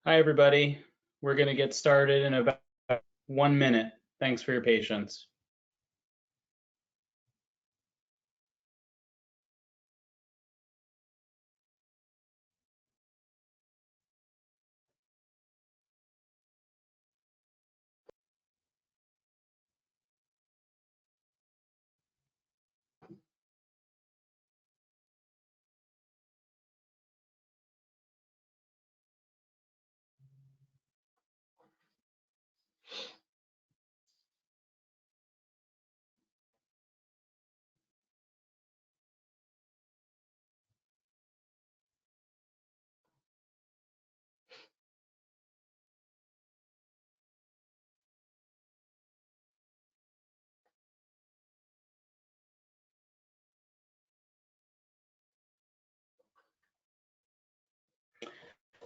Hi, everybody. We're going to get started in about 1 minute. Thanks for your patience.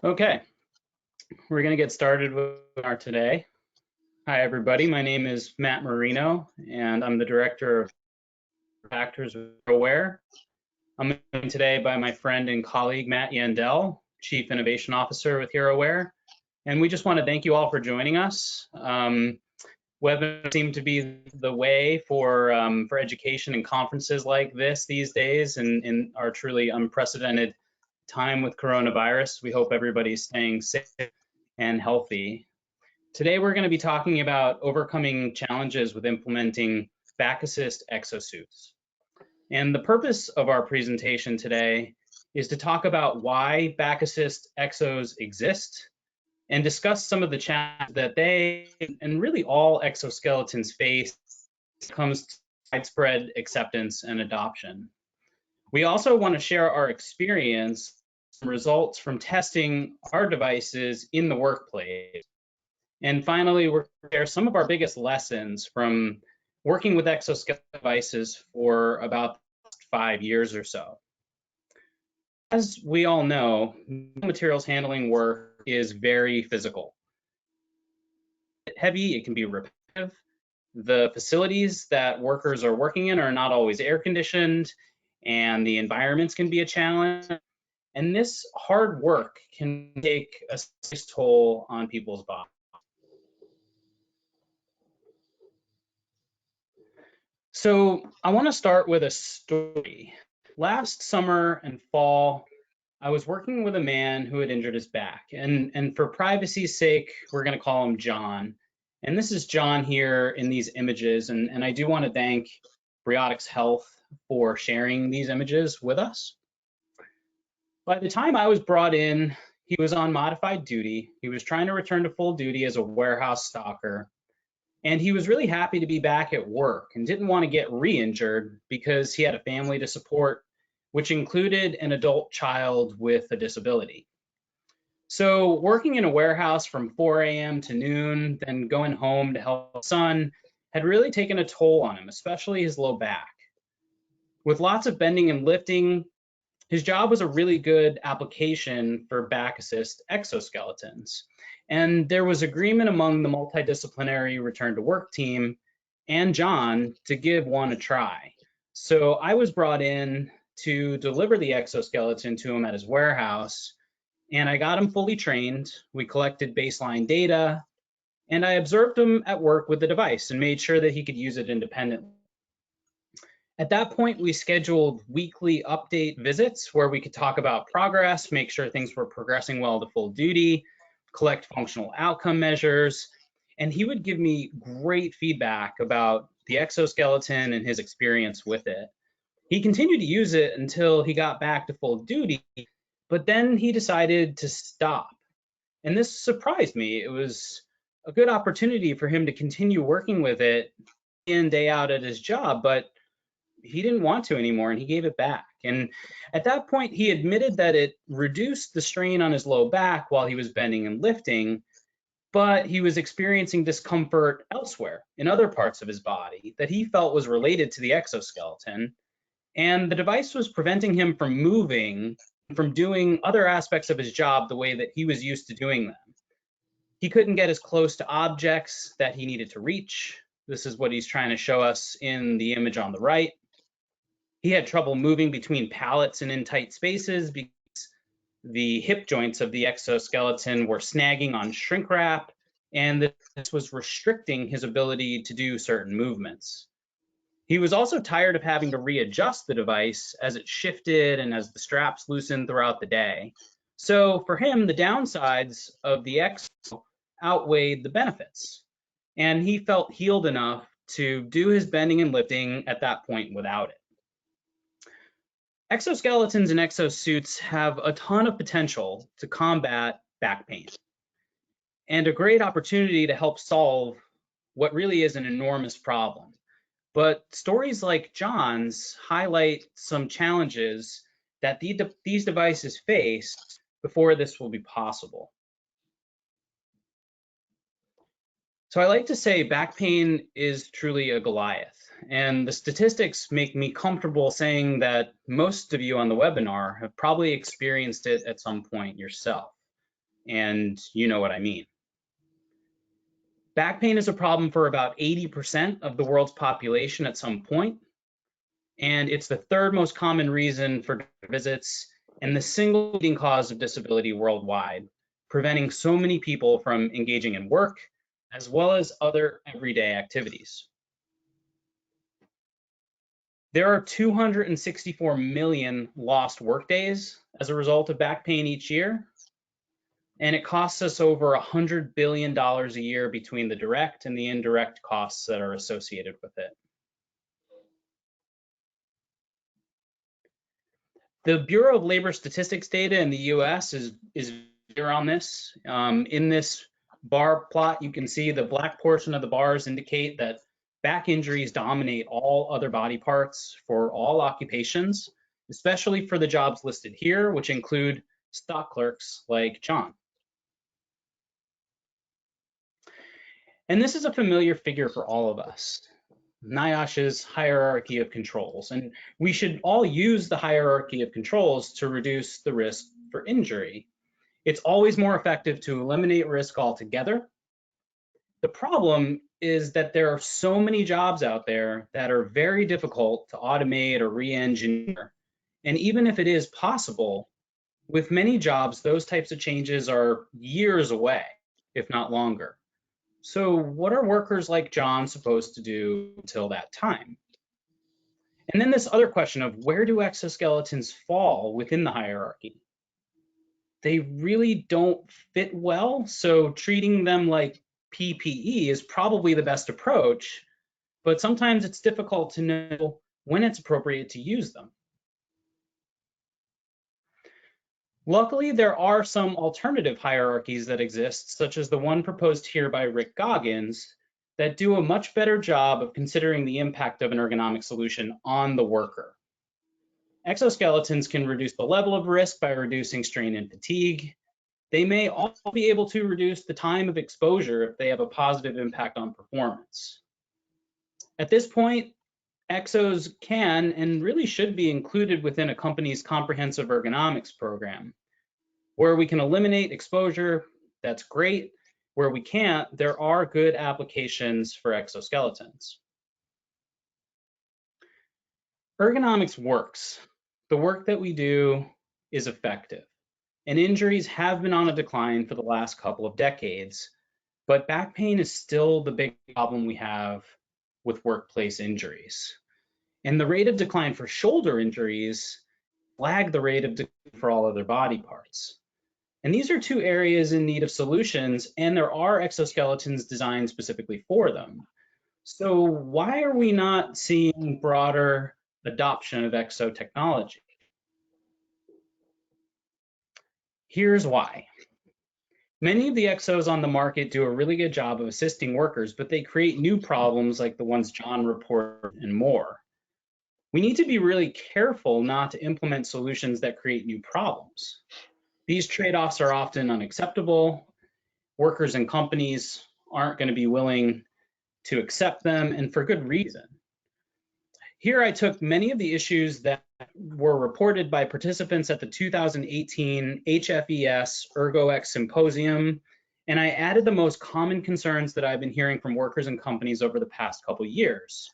Okay, we're going to get started with our today. Hi, everybody. My name is Matt Marino, and I'm the Director of Factors with Aware. I'm joined today by my friend and colleague, Matt Yandel, Chief Innovation Officer with HeroAware. And we just want to thank you all for joining us. Webinars seem to be the way for education and conferences like this these days in our truly unprecedented time with coronavirus. We hope everybody's staying safe and healthy. Today, we're going to be talking about overcoming challenges with implementing back assist exosuits. And the purpose of our presentation today is to talk about why back assist exos exist and discuss some of the challenges that they and really all exoskeletons face when it comes to widespread acceptance and adoption. We also want to share our experience and results from testing our devices in the workplace. And finally, we're going to share some of our biggest lessons from working with exoskeleton devices for about 5 years or so. As we all know, materials handling work is very physical. Heavy, it can be repetitive. The facilities that workers are working in are not always air conditioned, and the environments can be a challenge. And this hard work can take a serious toll on people's bodies. So I want to start with a story. Last summer and fall, I was working with a man who had injured his back. And for privacy's sake, we're going to call him John. And this is John here in these images. And I do want to thank Briotics Health for sharing these images with us. By the time I was brought in, he was on modified duty. He was trying to return to full duty as a warehouse stalker. And he was really happy to be back at work and didn't want to get re-injured because he had a family to support, which included an adult child with a disability. So working in a warehouse from 4 a.m. to noon, then going home to help his son had really taken a toll on him, especially his low back. With lots of bending and lifting, his job was a really good application for back assist exoskeletons. And there was agreement among the multidisciplinary return to work team and John to give one a try. So I was brought in to deliver the exoskeleton to him at his warehouse, and I got him fully trained. We collected baseline data, and I observed him at work with the device and made sure that he could use it independently. At that point, we scheduled weekly update visits where we could talk about progress, make sure things were progressing well to full duty, collect functional outcome measures, and he would give me great feedback about the exoskeleton and his experience with it. He continued to use it until he got back to full duty, but then he decided to stop. And this surprised me. It was a good opportunity for him to continue working with it day in, day out at his job, but he didn't want to anymore and he gave it back. And at that point, he admitted that it reduced the strain on his low back while he was bending and lifting, but he was experiencing discomfort elsewhere in other parts of his body that he felt was related to the exoskeleton. And the device was preventing him from moving, from doing other aspects of his job the way that he was used to doing them. He couldn't get as close to objects that he needed to reach. This is what he's trying to show us in the image on the right. He had trouble moving between pallets and in tight spaces because The hip joints of the exoskeleton were snagging on shrink wrap, and this was restricting his ability to do certain movements. He was also tired of having to readjust the device as it shifted and as the straps loosened throughout the day. So for him, the downsides of the exo outweighed the benefits, and he felt healed enough to do his bending and lifting at that point without it. Exoskeletons and exosuits have a ton of potential to combat back pain and a great opportunity to help solve what really is an enormous problem. But stories like John's highlight some challenges that these devices face before this will be possible. So I like to say back pain is truly a Goliath, and the statistics make me comfortable saying that most of you on the webinar have probably experienced it at some point yourself, and you know what I mean. Back pain is a problem for about 80% of the world's population at some point, and it's the third most common reason for visits and the single leading cause of disability worldwide, preventing so many people from engaging in work as well as other everyday activities. There are 264 million lost workdays as a result of back pain each year, and it costs us over $100 billion a year between the direct and the indirect costs that are associated with it. The Bureau of Labor Statistics data in the US is clear on this. In this bar plot, you can see the black portion of the bars indicate that back injuries dominate all other body parts for all occupations, especially for the jobs listed here, which include stock clerks like John. And this is a familiar figure for all of us, NIOSH's hierarchy of controls. And we should all use the hierarchy of controls to reduce the risk for injury. It's always more effective to eliminate risk altogether. The problem is that there are so many jobs out there that are very difficult to automate or re-engineer. And even if it is possible, with many jobs, those types of changes are years away, if not longer. So what are workers like John supposed to do until that time? And then this other question of where do exoskeletons fall within the hierarchy? They really don't fit well, so treating them like PPE is probably the best approach, but sometimes it's difficult to know when it's appropriate to use them. Luckily, there are some alternative hierarchies that exist, such as the one proposed here by Rick Goggins, that do a much better job of considering the impact of an ergonomic solution on the worker. Exoskeletons can reduce the level of risk by reducing strain and fatigue. They may also be able to reduce the time of exposure if they have a positive impact on performance. At this point, exos can and really should be included within a company's comprehensive ergonomics program. Where we can eliminate exposure, that's great. Where we can't, there are good applications for exoskeletons. Ergonomics works. The work that we do is effective, and injuries have been on a decline for the last couple of decades, but back pain is still the big problem we have with workplace injuries. And the rate of decline for shoulder injuries lag the rate of decline for all other body parts. And these are two areas in need of solutions, and there are exoskeletons designed specifically for them. So why are we not seeing broader adoption of exo technology? Here's why. Many of the exos on the market do a really good job of assisting workers, but they create new problems like the ones John reported and more. We need to be really careful not to implement solutions that create new problems. These trade-offs are often unacceptable. Workers and companies aren't going to be willing to accept them, and for good reason. Here I took many of the issues that were reported by participants at the 2018 HFES ErgoX Symposium, and I added the most common concerns that I've been hearing from workers and companies over the past couple years.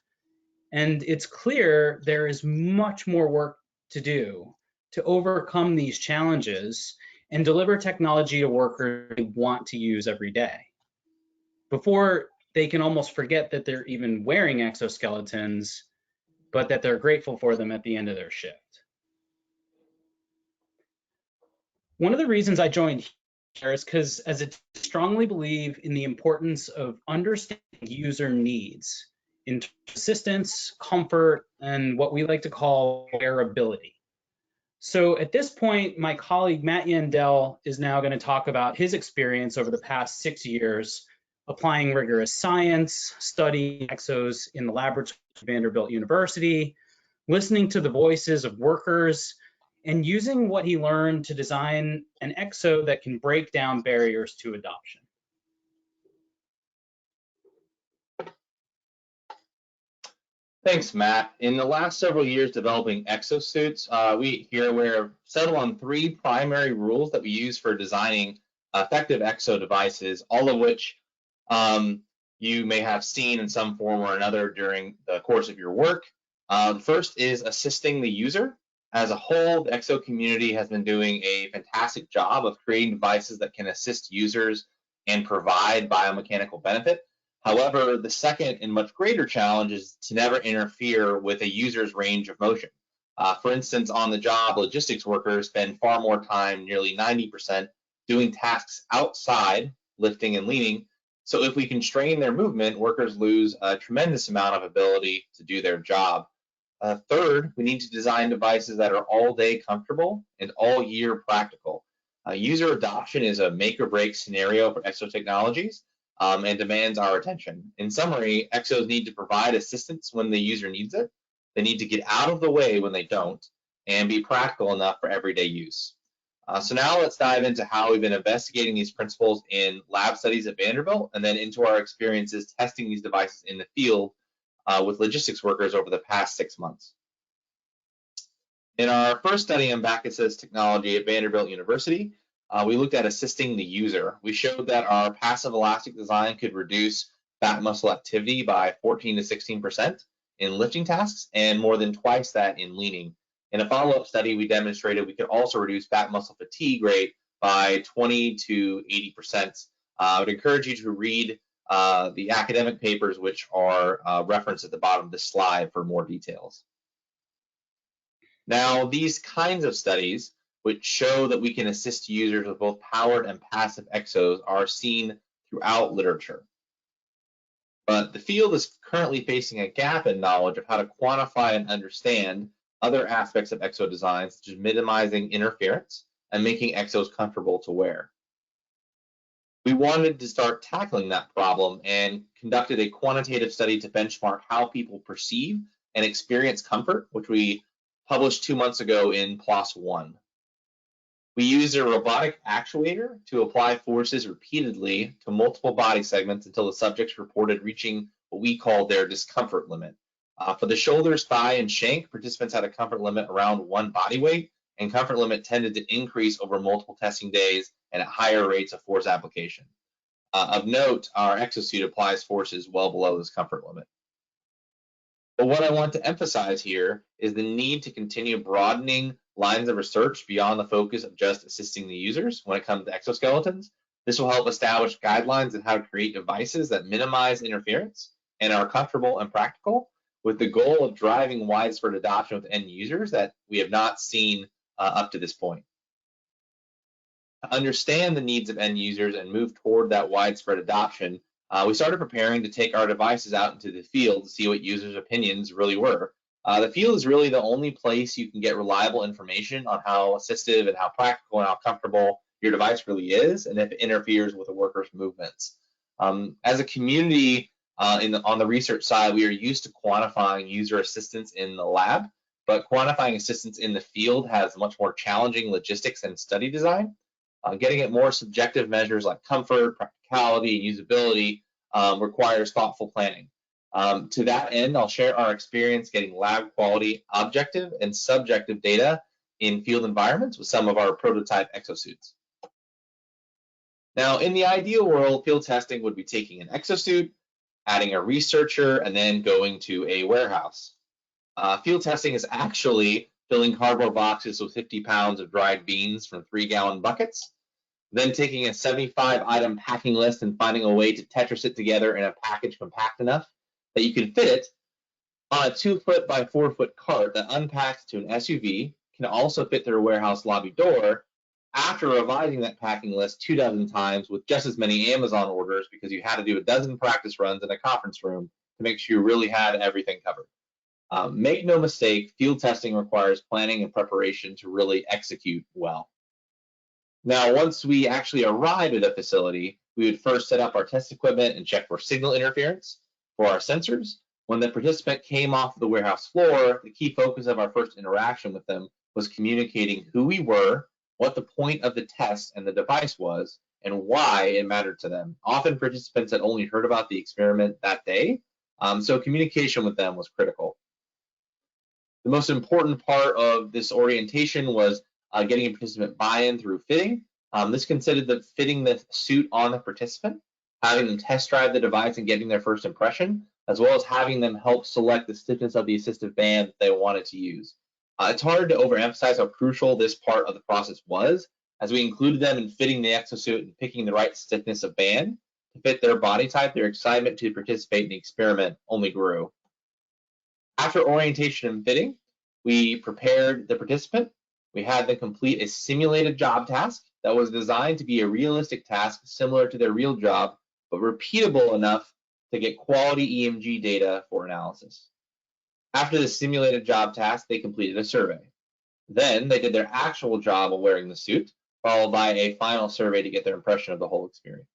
And it's clear there is much more work to do to overcome these challenges and deliver technology to workers they want to use every day before they can almost forget that they're even wearing exoskeletons, but that they're grateful for them at the end of their shift. One of the reasons I joined here is because as I strongly believe in the importance of understanding user needs in assistance, comfort, and what we like to call wearability. So at this point, my colleague Matt Yandel is now going to talk about his experience over the past 6 years applying rigorous science, studying exos in the laboratory at Vanderbilt University, listening to the voices of workers, and using what he learned to design an exo that can break down barriers to adoption. Thanks, Matt. In the last several years developing exosuits, we here we're settled on 3 primary rules that we use for designing effective exo devices, all of which you may have seen in some form or another during the course of your work. The first is assisting the user. As a whole, the exo community has been doing a fantastic job of creating devices that can assist users and provide biomechanical benefit. However, the second and much greater challenge is to never interfere with a user's range of motion. For instance, on the job, logistics workers spend far more time, nearly 90%, doing tasks outside, lifting and leaning. So if we constrain their movement, workers lose a tremendous amount of ability to do their job. Third, we need to design devices that are all-day comfortable and all-year practical. User adoption is a make-or-break scenario for exo technologies. And demands our attention. In summary, exos need to provide assistance when the user needs it. They need to get out of the way when they don't, and be practical enough for everyday use. So now let's dive into how we've been investigating these principles in lab studies at Vanderbilt, and then into our experiences testing these devices in the field with logistics workers over the past 6 months. In our first study on back-assist technology at Vanderbilt University, we looked at assisting the user. We showed that our passive elastic design could reduce back muscle activity by 14 to 16% in lifting tasks and more than twice that in leaning. In a follow-up study, we demonstrated we could also reduce back muscle fatigue rate by 20 to 80%. I would encourage you to read the academic papers, which are referenced at the bottom of this slide for more details. Now, these kinds of studies, which show that we can assist users with both powered and passive exos, are seen throughout literature. But the field is currently facing a gap in knowledge of how to quantify and understand other aspects of exo design, such as minimizing interference and making exos comfortable to wear. We wanted to start tackling that problem and conducted a quantitative study to benchmark how people perceive and experience comfort, which we published 2 months ago in PLOS One. We used a robotic actuator to apply forces repeatedly to multiple body segments until the subjects reported reaching what we call their discomfort limit. For the shoulders, thigh, and shank, participants had a comfort limit around 1 body weight, and comfort limit tended to increase over multiple testing days and at higher rates of force application. Of note, our exosuit applies forces well below this comfort limit. But what I want to emphasize here is the need to continue broadening lines of research beyond the focus of just assisting the users when it comes to exoskeletons. This will help establish guidelines on how to create devices that minimize interference and are comfortable and practical, with the goal of driving widespread adoption with end users that we have not seen up to this point. To understand the needs of end users and move toward that widespread adoption, we started preparing to take our devices out into the field to see what users' opinions really were. The field is really the only place you can get reliable information on how assistive and how practical and how comfortable your device really is, and if it interferes with a worker's movements. As a community on the research side, we are used to quantifying user assistance in the lab, but quantifying assistance in the field has much more challenging logistics and study design. Getting at more subjective measures like comfort, practicality, and usability requires thoughtful planning. To that end, I'll share our experience getting lab quality objective and subjective data in field environments with some of our prototype exosuits. Now, in the ideal world, field testing would be taking an exosuit, adding a researcher, and then going to a warehouse. Field testing is actually filling cardboard boxes with 50 pounds of dried beans from 3-gallon buckets, then taking a 75-item packing list and finding a way to Tetris it together in a package compact enough that you can fit it on a 2-foot by 4-foot cart that unpacks to an SUV, can also fit through a warehouse lobby door, after revising that packing list 24 times with just as many Amazon orders because you had to do a dozen practice runs in a conference room to make sure you really had everything covered. Make no mistake, field testing requires planning and preparation to really execute well. Now, once we actually arrived at a facility, we would first set up our test equipment and check for signal interference for our sensors. When the participant came off the warehouse floor, the key focus of our first interaction with them was communicating who we were, what the point of the test and the device was, and why it mattered to them. Often participants had only heard about the experiment that day, so communication with them was critical. The most important part of this orientation was getting a participant buy-in through fitting. This consisted of fitting the suit on the participant, having them test drive the device and getting their first impression, as well as having them help select the stiffness of the assistive band they wanted to use. It's hard to overemphasize how crucial this part of the process was, as we included them in fitting the exosuit and picking the right stiffness of band to fit their body type. Their excitement to participate in the experiment only grew. After orientation and fitting, we prepared the participant. We had them complete a simulated job task that was designed to be a realistic task similar to their real job, but repeatable enough to get quality EMG data for analysis. After the simulated job task, they completed a survey. Then they did their actual job of wearing the suit, followed by a final survey to get their impression of the whole experience.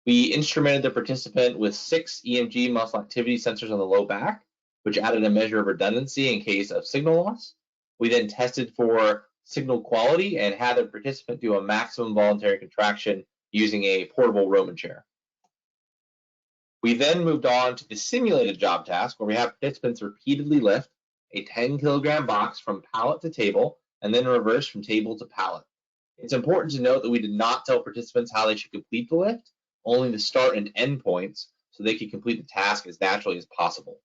We instrumented the participant with 6 EMG muscle activity sensors on the low back, which added a measure of redundancy in case of signal loss. We then tested for signal quality and had the participant do a maximum voluntary contraction using a portable Roman chair. We then moved on to the simulated job task, where we have participants repeatedly lift a 10-kilogram box from pallet to table and then reverse from table to pallet. It's important to note that we did not tell participants how they should complete the lift, only the start and end points, so they could complete the task as naturally as possible.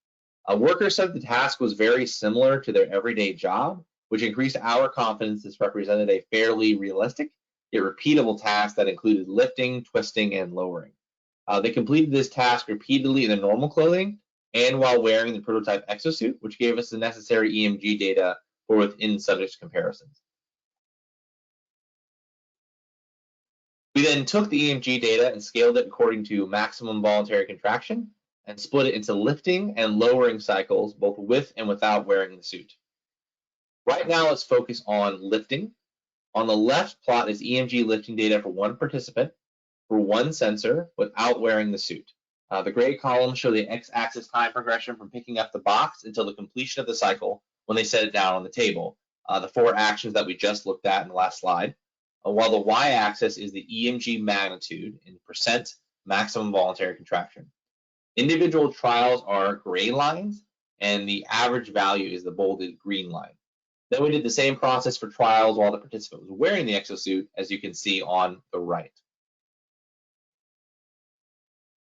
Workers said the task was very similar to their everyday job, which increased our confidence this represented a fairly realistic yet repeatable task that included lifting, twisting, and lowering. They completed this task repeatedly in their normal clothing and while wearing the prototype exosuit, which gave us the necessary EMG data for within-subject comparisons. We then took the EMG data and scaled it according to maximum voluntary contraction and split it into lifting and lowering cycles, both with and without wearing the suit. Right now, let's focus on lifting. On the left plot is EMG lifting data for one participant for one sensor without wearing the suit. The gray columns show the x-axis time progression from picking up the box until the completion of the cycle when they set it down on the table, the 4 actions that we just looked at in the last slide, while the y-axis is the EMG magnitude in percent maximum voluntary contraction. Individual trials are gray lines, and the average value is the bolded green line. Then we did the same process for trials while the participant was wearing the exosuit, as you can see on the right.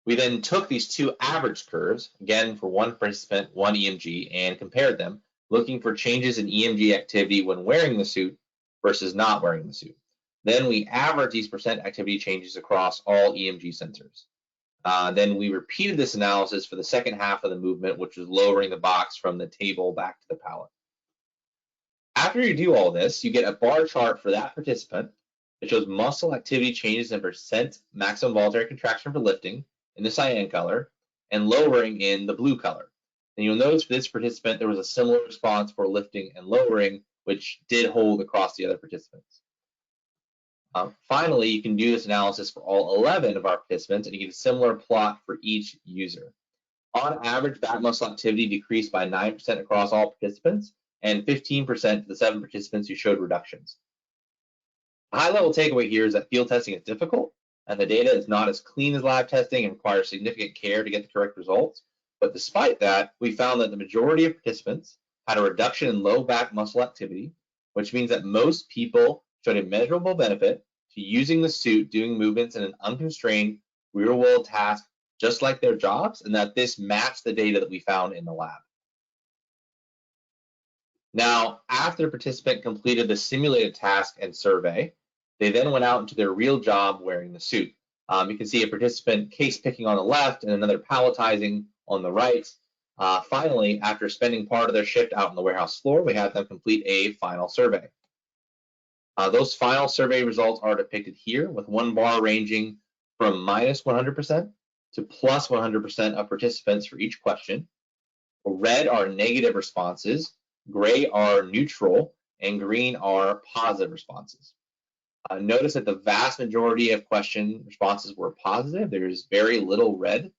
We then took these 2 average curves, again for one participant, one EMG, and compared them, looking for changes in EMG activity when wearing the suit versus not wearing the suit. Then we averaged these percent activity changes across all EMG sensors. Then we repeated this analysis for the second half of the movement, which was lowering the box from the table back to the pallet. After you do all this, you get a bar chart for that participant that shows muscle activity changes in percent maximum voluntary contraction for lifting in the cyan color and lowering in the blue color. And you'll notice for this participant, there was a similar response for lifting and lowering, which did hold across the other participants. Finally, you can do this analysis for all 11 of our participants, and you get a similar plot for each user. On average, back muscle activity decreased by 9% across all participants and 15% for the 7 participants who showed reductions. The high-level takeaway here is that field testing is difficult, and the data is not as clean as lab testing and requires significant care to get the correct results. But despite that, we found that the majority of participants had a reduction in low back muscle activity, which means that most people showed a measurable benefit to using the suit doing movements in an unconstrained real-world task just like their jobs, and that this matched the data that we found in the lab. Now, after the participant completed the simulated task and survey, they then went out into their real job wearing the suit. You can see a participant case picking on the left and another palletizing on the right. Finally, after spending part of their shift out on the warehouse floor, we had them complete a final survey. Those final survey results are depicted here, with one bar ranging from minus 100% to plus 100% of participants for each question. Red are negative responses, gray are neutral, and green are positive responses. Notice that the vast majority of question responses were positive. There's very little red.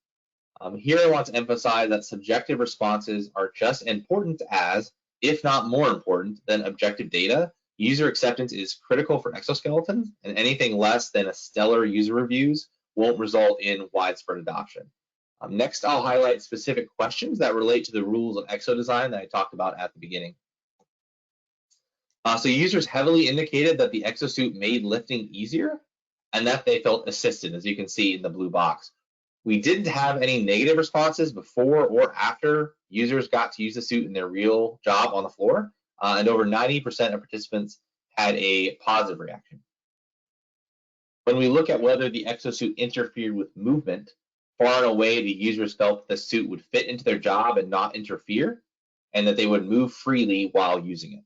Here I want to emphasize that subjective responses are just important as, if not more important than objective data. User acceptance is critical for exoskeletons, and anything less than a stellar user reviews won't result in widespread adoption. Next, I'll highlight specific questions that relate to the rules of exo design that I talked about at the beginning. So users heavily indicated that the exosuit made lifting easier and that they felt assisted, as you can see in the blue box. We didn't have any negative responses before or after users got to use the suit in their real job on the floor, and over 90% of participants had a positive reaction. When we look at whether the exosuit interfered with movement, far and away the users felt that the suit would fit into their job and not interfere, and that they would move freely while using it.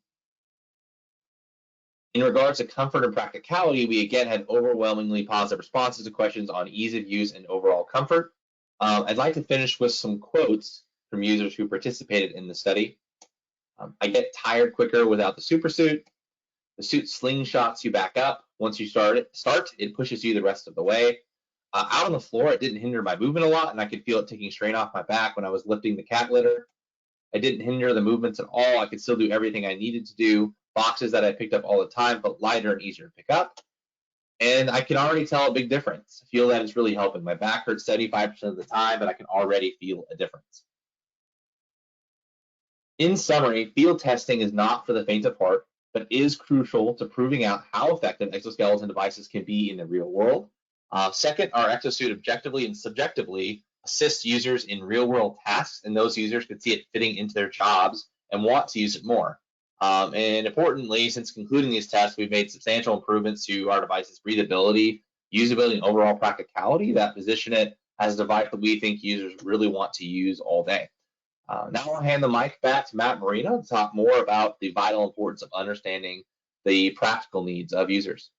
In regards to comfort and practicality, we again had overwhelmingly positive responses to questions on ease of use and overall comfort. I'd like to finish with some quotes from users who participated in the study. I get tired quicker without the supersuit. The suit slingshots you back up. Once you start, it pushes you the rest of the way. Out on the floor, it didn't hinder my movement a lot, and I could feel it taking strain off my back when I was lifting the cat litter. It didn't hinder the movements at all. I could still do everything I needed to do. Boxes that I picked up all the time felt lighter and easier to pick up. And I can already tell a big difference. I feel that it's really helping. My back hurts 75% of the time, but I can already feel a difference. In summary, field testing is not for the faint of heart, but is crucial to proving out how effective exoskeleton devices can be in the real world. Second, our exosuit objectively and subjectively assists users in real-world tasks, and those users can see it fitting into their jobs and want to use it more. And importantly, since concluding these tests, we've made substantial improvements to our device's breathability, usability, and overall practicality that position it as a device that we think users really want to use all day. Now I'll hand the mic back to Matt Marino to talk more about the vital importance of understanding the practical needs of users.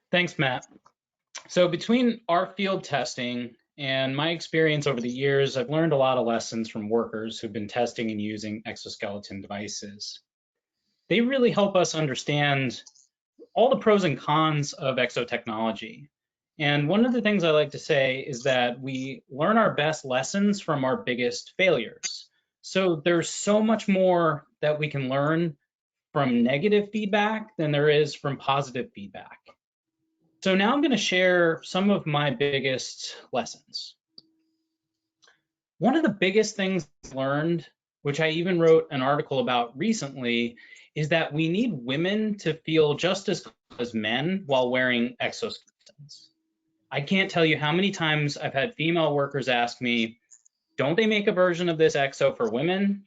Thanks, Matt. So between our field testing and my experience over the years, I've learned a lot of lessons from workers who've been testing and using exoskeleton devices. They really help us understand all the pros and cons of exotechnology. And one of the things I like to say is that we learn our best lessons from our biggest failures. So there's so much more that we can learn from negative feedback than there is from positive feedback. So now I'm going to share some of my biggest lessons. One of the biggest things I've learned, which I even wrote an article about recently, is that we need women to feel just as good as men while wearing exoskeletons. I can't tell you how many times I've had female workers ask me, don't they make a version of this exo for women?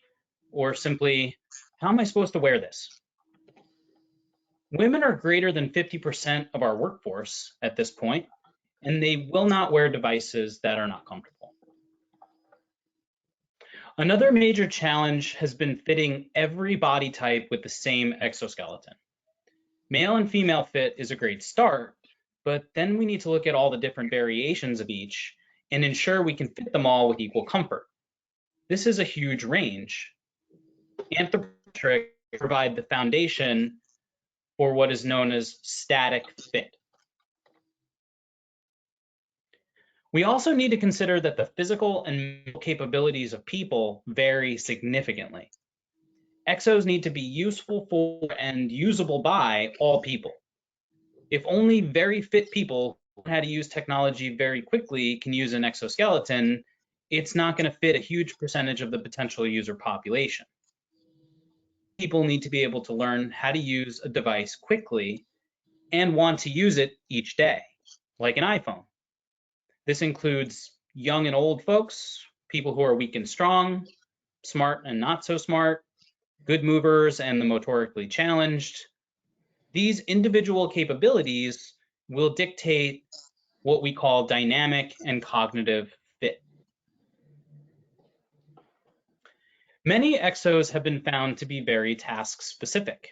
Or simply, how am I supposed to wear this? Women are greater than 50% of our workforce at this point, and they will not wear devices that are not comfortable. Another major challenge has been fitting every body type with the same exoskeleton. Male and female fit is a great start, but then we need to look at all the different variations of each and ensure we can fit them all with equal comfort. This is a huge range. Anthropometrics provide the foundation for what is known as static fit. We also need to consider that the physical and mental capabilities of people vary significantly. Exos need to be useful for and usable by all people. If only very fit people who know how to use technology very quickly can use an exoskeleton, it's not going to fit a huge percentage of the potential user population. People need to be able to learn how to use a device quickly and want to use it each day, like an iPhone. This includes young and old folks, people who are weak and strong, smart and not so smart, good movers and the motorically challenged. These individual capabilities will dictate what we call dynamic and cognitive fit. Many exos have been found to be very task specific.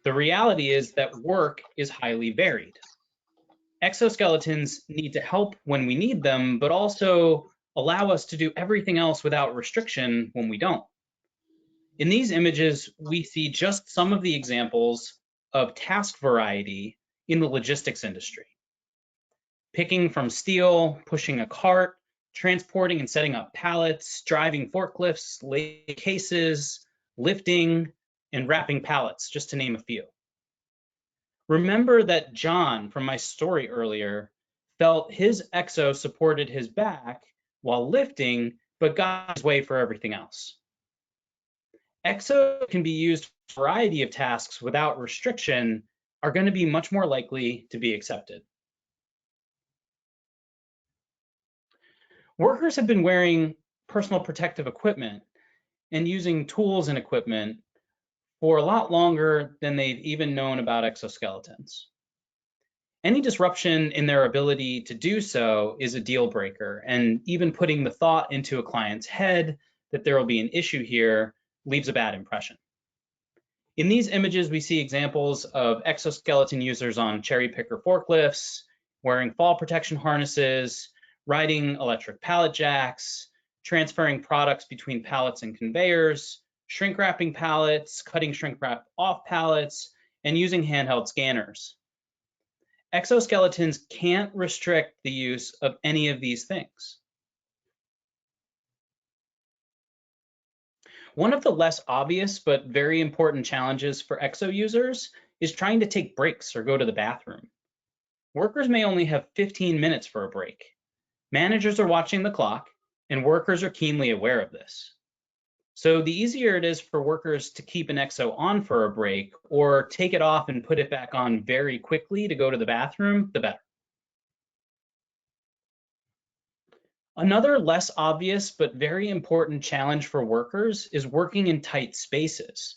The reality is that work is highly varied. Exoskeletons need to help when we need them, but also allow us to do everything else without restriction when we don't. In these images, we see just some of the examples of task variety in the logistics industry. Picking from steel, pushing a cart, transporting and setting up pallets, driving forklifts, laying cases, lifting, and wrapping pallets, just to name a few. Remember that John from my story earlier felt his exo supported his back while lifting, but got his way for everything else. Exo can be used for a variety of tasks without restriction are going to be much more likely to be accepted. Workers have been wearing personal protective equipment and using tools and equipment for a lot longer than they've even known about exoskeletons. Any disruption in their ability to do so is a deal breaker, and even putting the thought into a client's head that there will be an issue here leaves a bad impression. In these images, we see examples of exoskeleton users on cherry picker forklifts, wearing fall protection harnesses, riding electric pallet jacks, transferring products between pallets and conveyors, shrink wrapping pallets, cutting shrink wrap off pallets, and using handheld scanners. Exoskeletons can't restrict the use of any of these things. One of the less obvious but very important challenges for exo users is trying to take breaks or go to the bathroom. Workers may only have 15 minutes for a break. Managers are watching the clock, and workers are keenly aware of this. So the easier it is for workers to keep an exo on for a break or take it off and put it back on very quickly to go to the bathroom, the better. Another less obvious but very important challenge for workers is working in tight spaces.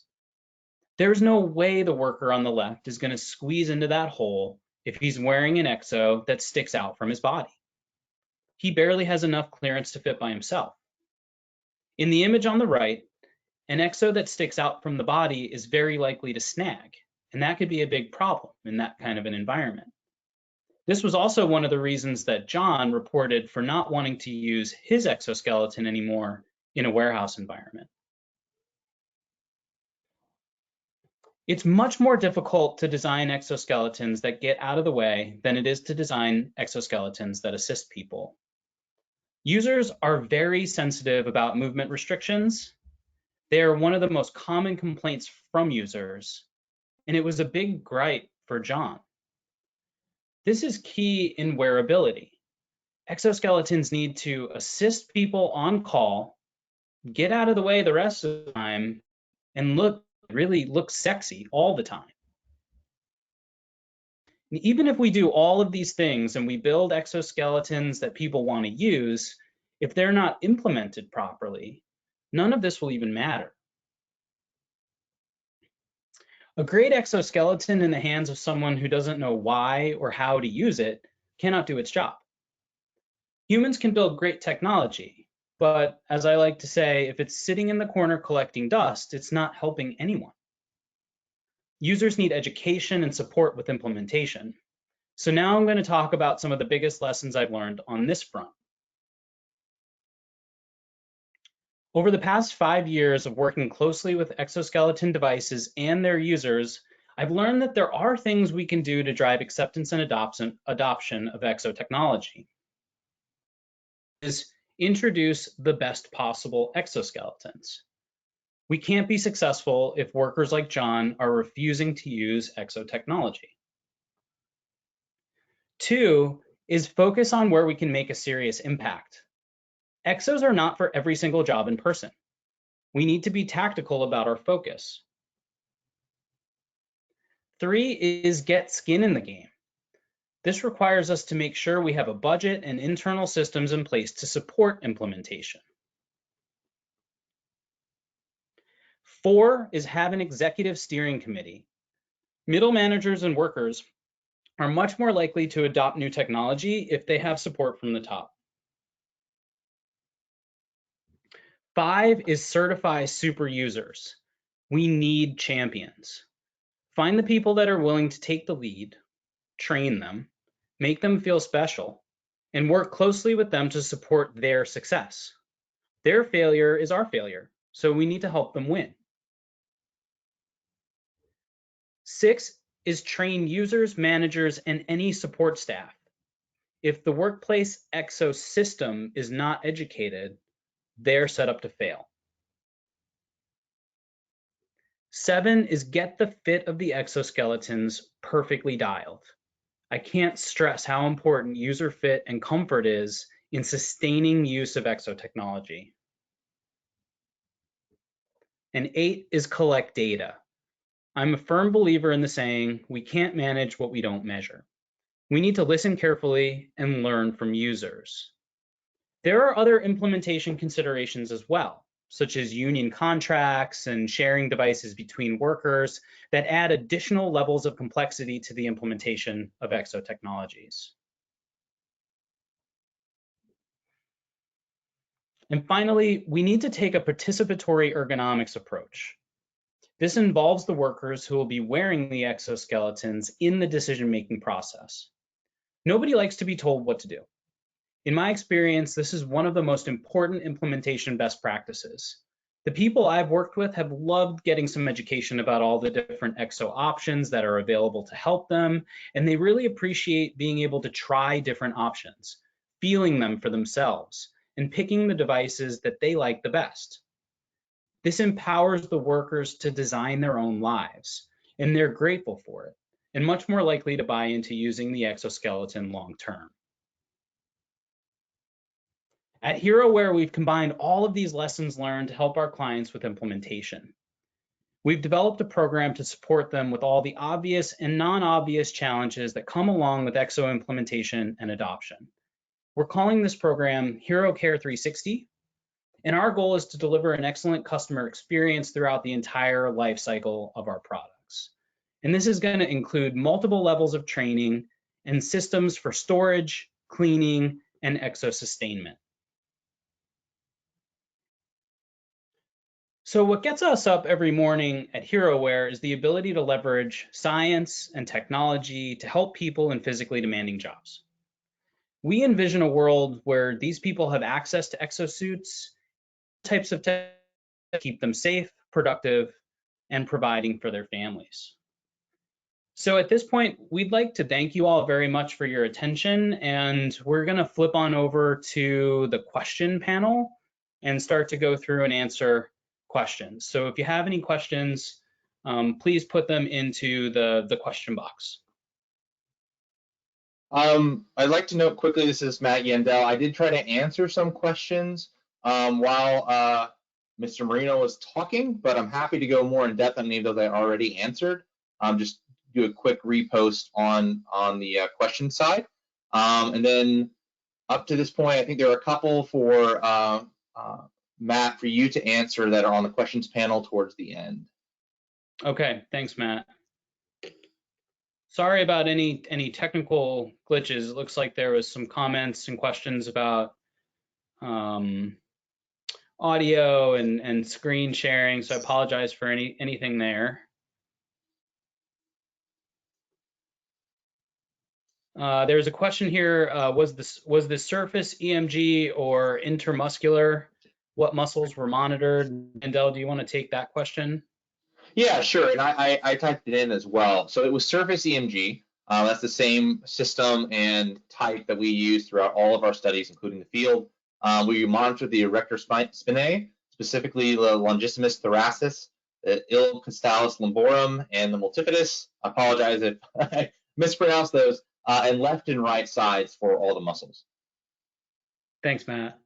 There's no way the worker on the left is going to squeeze into that hole if he's wearing an exo that sticks out from his body. He barely has enough clearance to fit by himself. In the image on the right, an exo that sticks out from the body is very likely to snag, and that could be a big problem in that kind of an environment. This was also one of the reasons that John reported for not wanting to use his exoskeleton anymore in a warehouse environment. It's much more difficult to design exoskeletons that get out of the way than it is to design exoskeletons that assist people. Users are very sensitive about movement restrictions. They are one of the most common complaints from users, and it was a big gripe for John. This is key in wearability. Exoskeletons need to assist people on call, get out of the way the rest of the time, and really look sexy all the time. And even if we do all of these things and we build exoskeletons that people want to use, if they're not implemented properly, none of this will even matter. A great exoskeleton in the hands of someone who doesn't know why or how to use it cannot do its job. Humans can build great technology, but as I like to say, if it's sitting in the corner collecting dust, it's not helping anyone. Users need education and support with implementation. So now I'm going to talk about some of the biggest lessons I've learned on this front. Over the past 5 years of working closely with exoskeleton devices and their users, I've learned that there are things we can do to drive acceptance and adoption of exo technology. Is introduce the best possible exoskeletons. We can't be successful if workers like John are refusing to use exo technology. 2 is focus on where we can make a serious impact. Exos are not for every single job in person. We need to be tactical about our focus. 3 is get skin in the game. This requires us to make sure we have a budget and internal systems in place to support implementation. 4 is have an executive steering committee. Middle managers and workers are much more likely to adopt new technology if they have support from the top. 5 is certify super users. We need champions. Find the people that are willing to take the lead, train them, make them feel special, and work closely with them to support their success. Their failure is our failure, so we need to help them win. 6 is train users, managers, and any support staff. If the workplace exosystem is not educated, they're set up to fail. 7 is get the fit of the exoskeletons perfectly dialed. I can't stress how important user fit and comfort is in sustaining use of exotechnology. And 8 is collect data. I'm a firm believer in the saying, we can't manage what we don't measure. We need to listen carefully and learn from users. There are other implementation considerations as well, such as union contracts and sharing devices between workers that add additional levels of complexity to the implementation of exotechnologies. And finally, we need to take a participatory ergonomics approach. This involves the workers who will be wearing the exoskeletons in the decision-making process. Nobody likes to be told what to do. In my experience, this is one of the most important implementation best practices. The people I've worked with have loved getting some education about all the different exo options that are available to help them, and they really appreciate being able to try different options, feeling them for themselves, and picking the devices that they like the best. This empowers the workers to design their own lives, and they're grateful for it, and much more likely to buy into using the exoskeleton long term. At HeroWare, we've combined all of these lessons learned to help our clients with implementation. We've developed a program to support them with all the obvious and non-obvious challenges that come along with exo implementation and adoption. We're calling this program Hero Care 360, and our goal is to deliver an excellent customer experience throughout the entire life cycle of our products. And this is going to include multiple levels of training and systems for storage, cleaning, and exo-sustainment. So what gets us up every morning at HeroWare is the ability to leverage science and technology to help people in physically demanding jobs. We envision a world where these people have access to exosuits, types of tech to keep them safe, productive, and providing for their families. So at this point, we'd like to thank you all very much for your attention, and we're going to flip on over to the question panel and start to go through and answer questions. So if you have any questions, please put them into the question box. I'd like to note quickly, this is Matt Yandel. I did try to answer some questions while Mr. Marino was talking, but I'm happy to go more in depth on any of those I already answered. Just do a quick repost on the question side. And then up to this point, I think there are a couple for Matt, for you to answer that are on the questions panel towards the end. Okay, thanks, Matt. Sorry about any technical glitches. It looks like there was some comments and questions about audio and screen sharing, so I apologize for anything there. There's a question here, was the surface EMG or intermuscular? What muscles were monitored? Mandel, do you want to take that question? Yeah, sure, and I typed it in as well. So it was surface EMG. That's the same system and type that we use throughout all of our studies, including the field. We monitored the erector spinae, specifically the longissimus thoracis, the ilicostalis lumborum, and the multifidus. I apologize if I mispronounced those, and left and right sides for all the muscles. Thanks, Matt.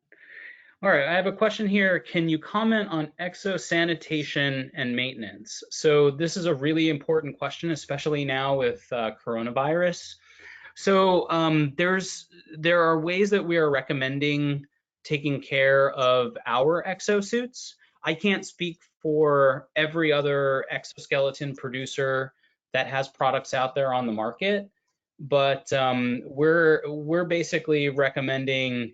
All right, I have a question here. Can you comment on exosanitation and maintenance? So this is a really important question, especially now with coronavirus. So there are ways that we are recommending taking care of our exosuits. I can't speak for every other exoskeleton producer that has products out there on the market, but we're basically recommending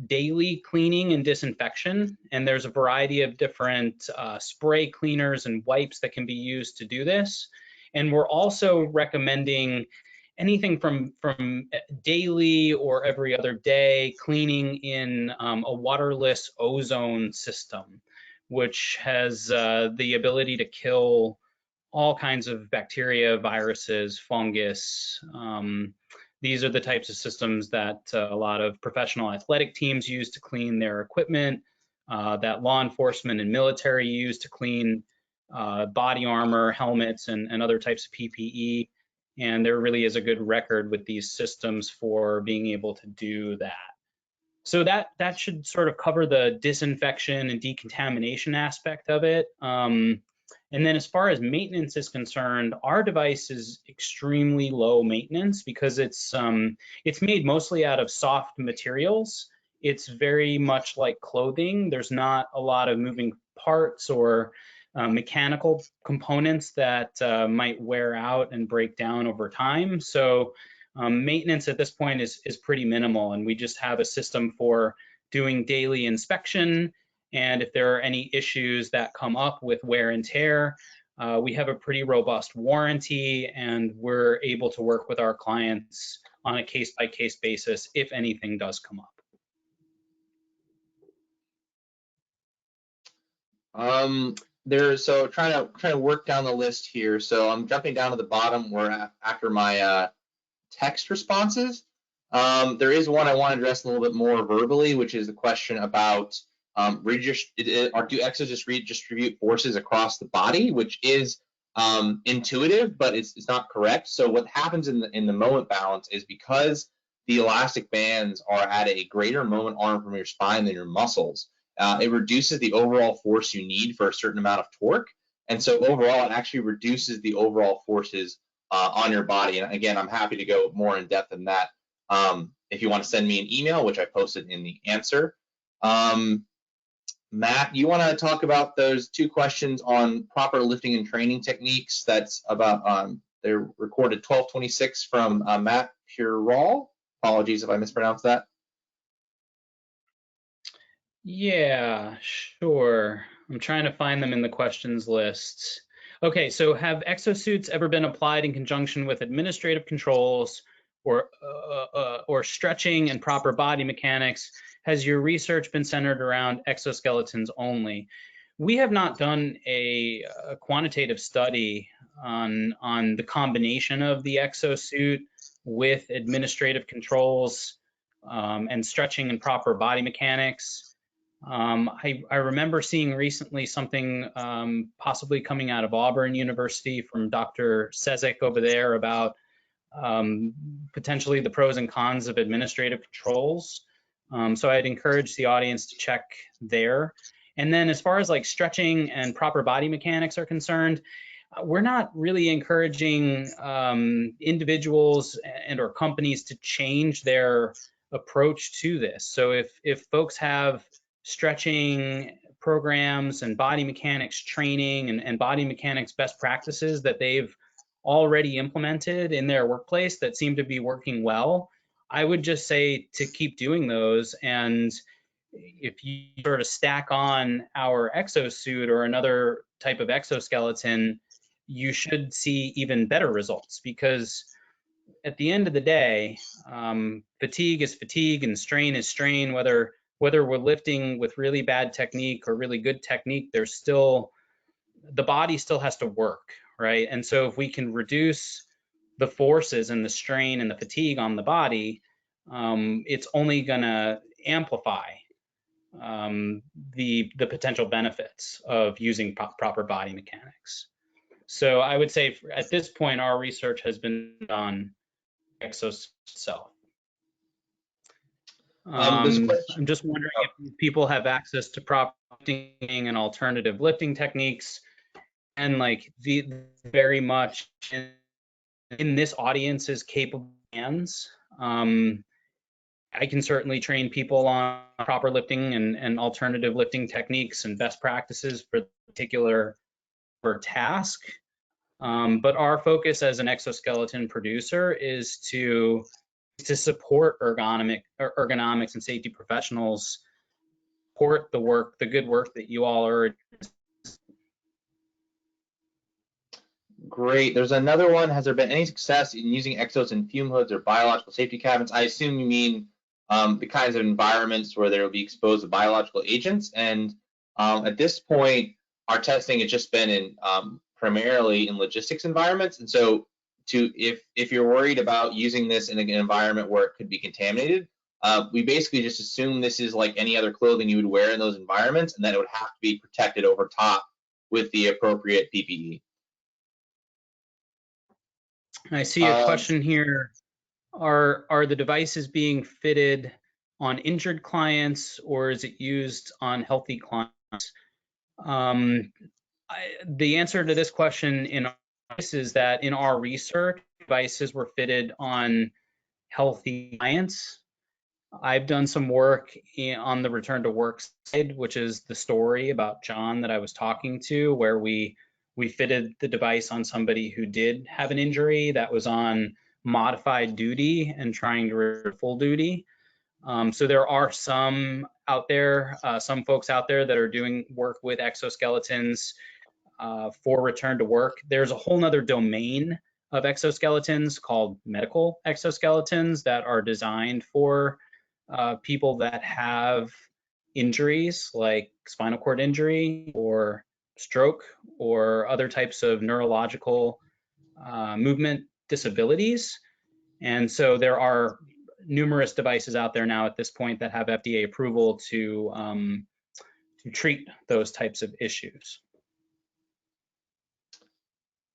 daily cleaning and disinfection, and there's a variety of different spray cleaners and wipes that can be used to do this. And we're also recommending anything from daily or every other day cleaning in a waterless ozone system, which has the ability to kill all kinds of bacteria, viruses, fungus. These are the types of systems that a lot of professional athletic teams use to clean their equipment, that law enforcement and military use to clean body armor, helmets, and other types of PPE. And there really is a good record with these systems for being able to do that. So that should sort of cover the disinfection and decontamination aspect of it. And then as far as maintenance is concerned, our device is extremely low maintenance because it's made mostly out of soft materials. It's very much like clothing. There's not a lot of moving parts or mechanical components that might wear out and break down over time. So maintenance at this point is pretty minimal, and we just have a system for doing daily inspection. And if there are any issues that come up with wear and tear, we have a pretty robust warranty, and we're able to work with our clients on a case-by-case basis if anything does come up. So trying to work down the list here. So I'm jumping down to the bottom where after my text responses. There is one I want to address a little bit more verbally, which is the question about do exos just redistribute forces across the body, which is intuitive, but it's not correct. So what happens in the moment balance is because the elastic bands are at a greater moment arm from your spine than your muscles, it reduces the overall force you need for a certain amount of torque. And so overall, it actually reduces the overall forces on your body. And again, I'm happy to go more in depth than that if you want to send me an email, which I posted in the answer. Matt, you want to talk about those two questions on proper lifting and training techniques? That's about, they're recorded 1226 from Matt Purall. Apologies if I mispronounced that. Yeah, sure. I'm trying to find them in the questions list. Okay, so have exosuits ever been applied in conjunction with administrative controls or stretching and proper body mechanics? Has your research been centered around exoskeletons only? We have not done a quantitative study on the combination of the exosuit with administrative controls and stretching and proper body mechanics. I remember seeing recently something possibly coming out of Auburn University from Dr. Sezik over there about potentially the pros and cons of administrative controls. So I'd encourage the audience to check there. And then as far as like stretching and proper body mechanics are concerned, we're not really encouraging individuals and or companies to change their approach to this. So if folks have stretching programs and body mechanics training and body mechanics best practices that they've already implemented in their workplace that seem to be working well, I would just say to keep doing those. And if you sort of stack on our exosuit or another type of exoskeleton, you should see even better results, because at the end of the day, fatigue is fatigue and strain is strain. Whether we're lifting with really bad technique or really good technique, there's still, the body still has to work, right? And so if we can reduce the forces and the strain and the fatigue on the body, it's only going to amplify the potential benefits of using proper body mechanics. So I would say at this point, our research has been on Exos itself. I'm just wondering if people have access to proper lifting and alternative lifting techniques, and like very much in this audience is capable hands. I can certainly train people on proper lifting and alternative lifting techniques and best practices for the particular task. But our focus as an exoskeleton producer is to support ergonomics and safety professionals, support the good work that you all are. Great. There's another one. Has there been any success in using exos in fume hoods or biological safety cabins? I assume you mean the kinds of environments where they will be exposed to biological agents. And at this point, our testing has just been in primarily in logistics environments. And so, if you're worried about using this in an environment where it could be contaminated, we basically just assume this is like any other clothing you would wear in those environments, and that it would have to be protected over top with the appropriate PPE. I see a question here. Are the devices being fitted on injured clients, or is it used on healthy clients? The answer to this question is that in our research, devices were fitted on healthy clients. I've done some work on the return to work side, which is the story about John that I was talking to, where we fitted the device on somebody who did have an injury that was on modified duty and trying to return full duty. So there are some out there, some folks out there that are doing work with exoskeletons for return to work. There's a whole nother domain of exoskeletons called medical exoskeletons that are designed for people that have injuries like spinal cord injury or stroke or other types of neurological movement disabilities. And so there are numerous devices out there now at this point that have FDA approval to treat those types of issues.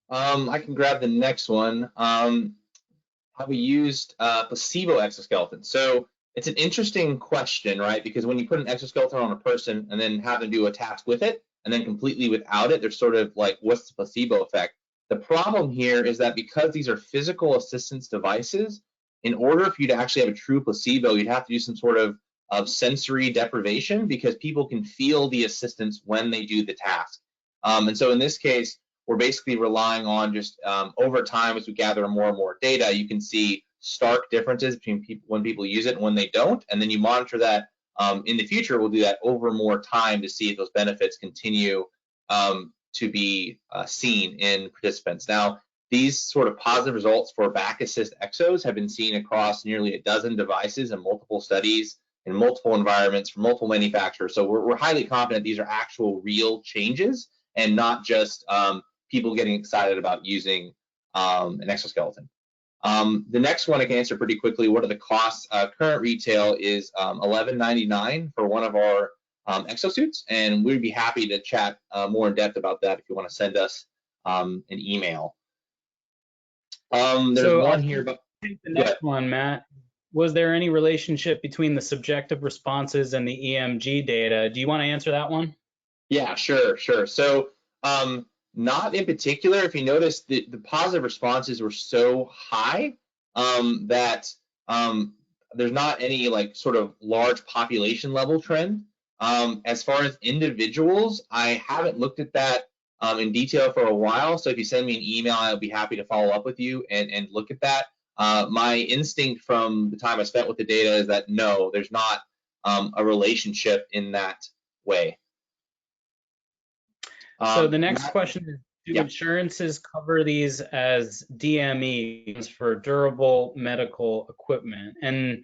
I can grab the next one. Have we used placebo exoskeleton? So it's an interesting question, right? Because when you put an exoskeleton on a person and then have them do a task with it and then completely without it, they're sort of like, what's the placebo effect? The problem here is that because these are physical assistance devices, in order for you to actually have a true placebo, you'd have to do some sort of sensory deprivation because people can feel the assistance when they do the task. And so in this case, we're basically relying on just over time, as we gather more and more data, you can see stark differences between people when people use it and when they don't, and then you monitor that in the future. We'll do that over more time to see if those benefits continue to be seen in participants. Now, these sort of positive results for back assist exos have been seen across nearly a dozen devices in multiple studies in multiple environments from multiple manufacturers. So we're highly confident these are actual real changes and not just people getting excited about using an exoskeleton. The next one I can answer pretty quickly. What are the costs? Current retail is $11.99 for one of our exosuits, and we'd be happy to chat more in depth about that if you want to send us an email. There's one here. But the next one, Matt. Was there any relationship between the subjective responses and the EMG data? Do you want to answer that one? Yeah, sure. So not in particular. If you notice, the positive responses were so high that there's not any like sort of large population level trend. As far as individuals, I haven't looked at that in detail for a while. So if you send me an email, I'll be happy to follow up with you and look at that. My instinct from the time I spent with the data is that no, there's not a relationship in that way. So the next question is, do insurances cover these as DMEs for durable medical equipment? And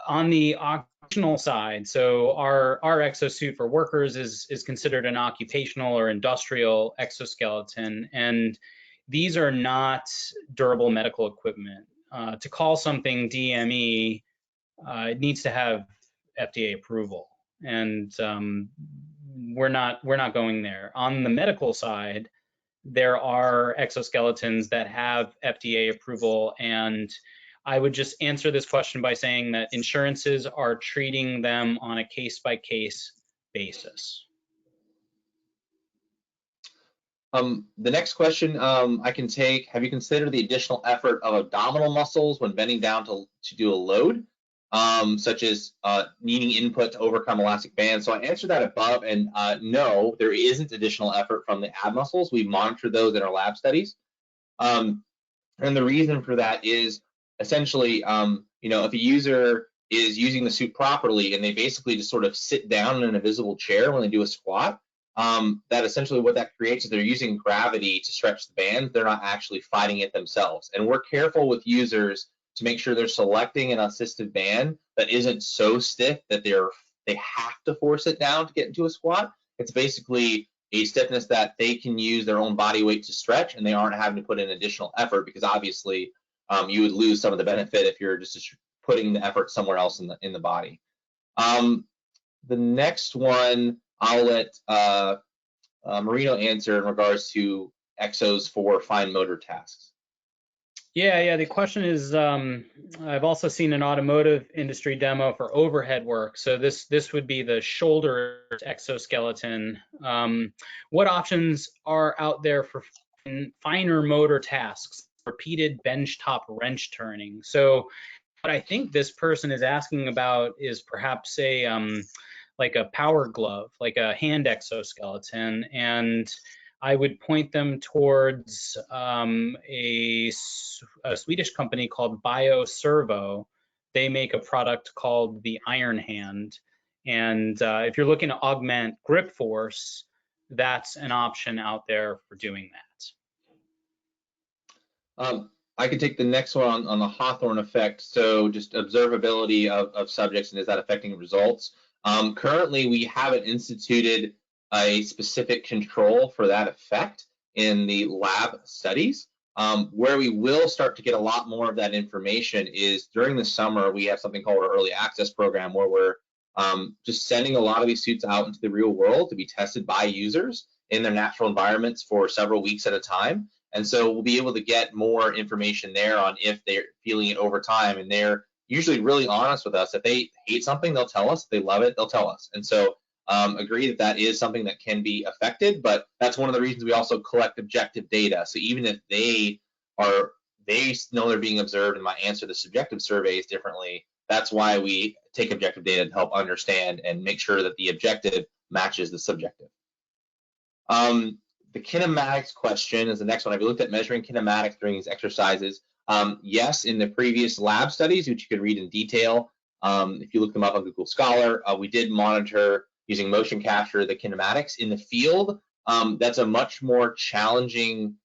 on the occupational side, so our exosuit for workers is considered an occupational or industrial exoskeleton, and these are not durable medical equipment. To call something DME, it needs to have FDA approval, and we're not going there. On the medical side, there are exoskeletons that have FDA approval, and I would just answer this question by saying that insurances are treating them on a case-by-case basis. The next question I can take, have you considered the additional effort of abdominal muscles when bending down to do a load, such as needing input to overcome elastic bands? So I answered that above, and no, there isn't additional effort from the ab muscles. We monitored those in our lab studies. And the reason for that is essentially, if a user is using the suit properly and they basically just sort of sit down in an invisible chair when they do a squat, that essentially what that creates is they're using gravity to stretch the band. They're not actually fighting it themselves. And we're careful with users to make sure they're selecting an assisted band that isn't so stiff that they have to force it down to get into a squat. It's basically a stiffness that they can use their own body weight to stretch, and they aren't having to put in additional effort, because obviously you would lose some of the benefit if you're just putting the effort somewhere else in the body. The next one I'll let Marino answer in regards to exos for fine motor tasks. Yeah. The question is, I've also seen an automotive industry demo for overhead work. So this would be the shoulder exoskeleton. What options are out there for finer motor tasks, repeated benchtop wrench turning? So what I think this person is asking about is perhaps like a power glove, like a hand exoskeleton, and I would point them towards a Swedish company called BioServo. They make a product called the Iron Hand, and if you're looking to augment grip force, that's an option out there for doing that. I could take the next one on the Hawthorne effect. So just observability of subjects, and is that affecting results? Currently, we haven't instituted a specific control for that effect in the lab studies. Where we will start to get a lot more of that information is during the summer. We have something called our early access program, where we're just sending a lot of these suits out into the real world to be tested by users in their natural environments for several weeks at a time. And so we'll be able to get more information there on if they're feeling it over time. And they're usually really honest with us. If they hate something, they'll tell us. If they love it, they'll tell us. And so agree that is something that can be affected, but that's one of the reasons we also collect objective data. So even if they know they're being observed and might answer the subjective surveys differently, that's why we take objective data to help understand and make sure that the objective matches the subjective. The kinematics question is the next one. Have you looked at measuring kinematics during these exercises? Yes, in the previous lab studies, which you can read in detail, if you look them up on Google Scholar, we did monitor using motion capture the kinematics. In the field, that's a much more challenging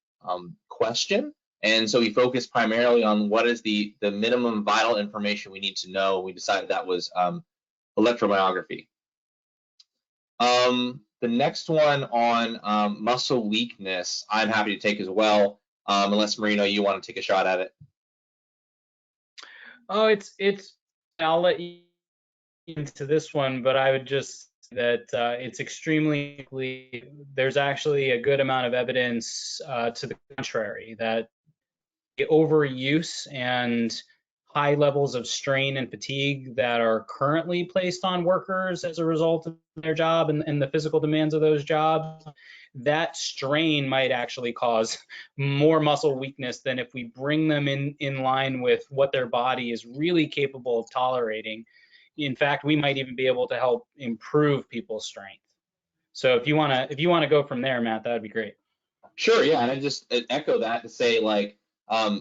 question. And so we focused primarily on what is the minimum vital information we need to know. We decided that was electromyography. The next one on muscle weakness, I'm happy to take as well, unless Marino, you want to take a shot at it. Oh, I'll let you into this one, but I would just say that it's extremely, there's actually a good amount of evidence to the contrary, that the overuse and high levels of strain and fatigue that are currently placed on workers as a result of their job and the physical demands of those jobs, that strain might actually cause more muscle weakness than if we bring them in line with what their body is really capable of tolerating. In fact, we might even be able to help improve people's strength. So if you want to go from there, Matt, that would be great. Sure, yeah, and I just echo that to say, like,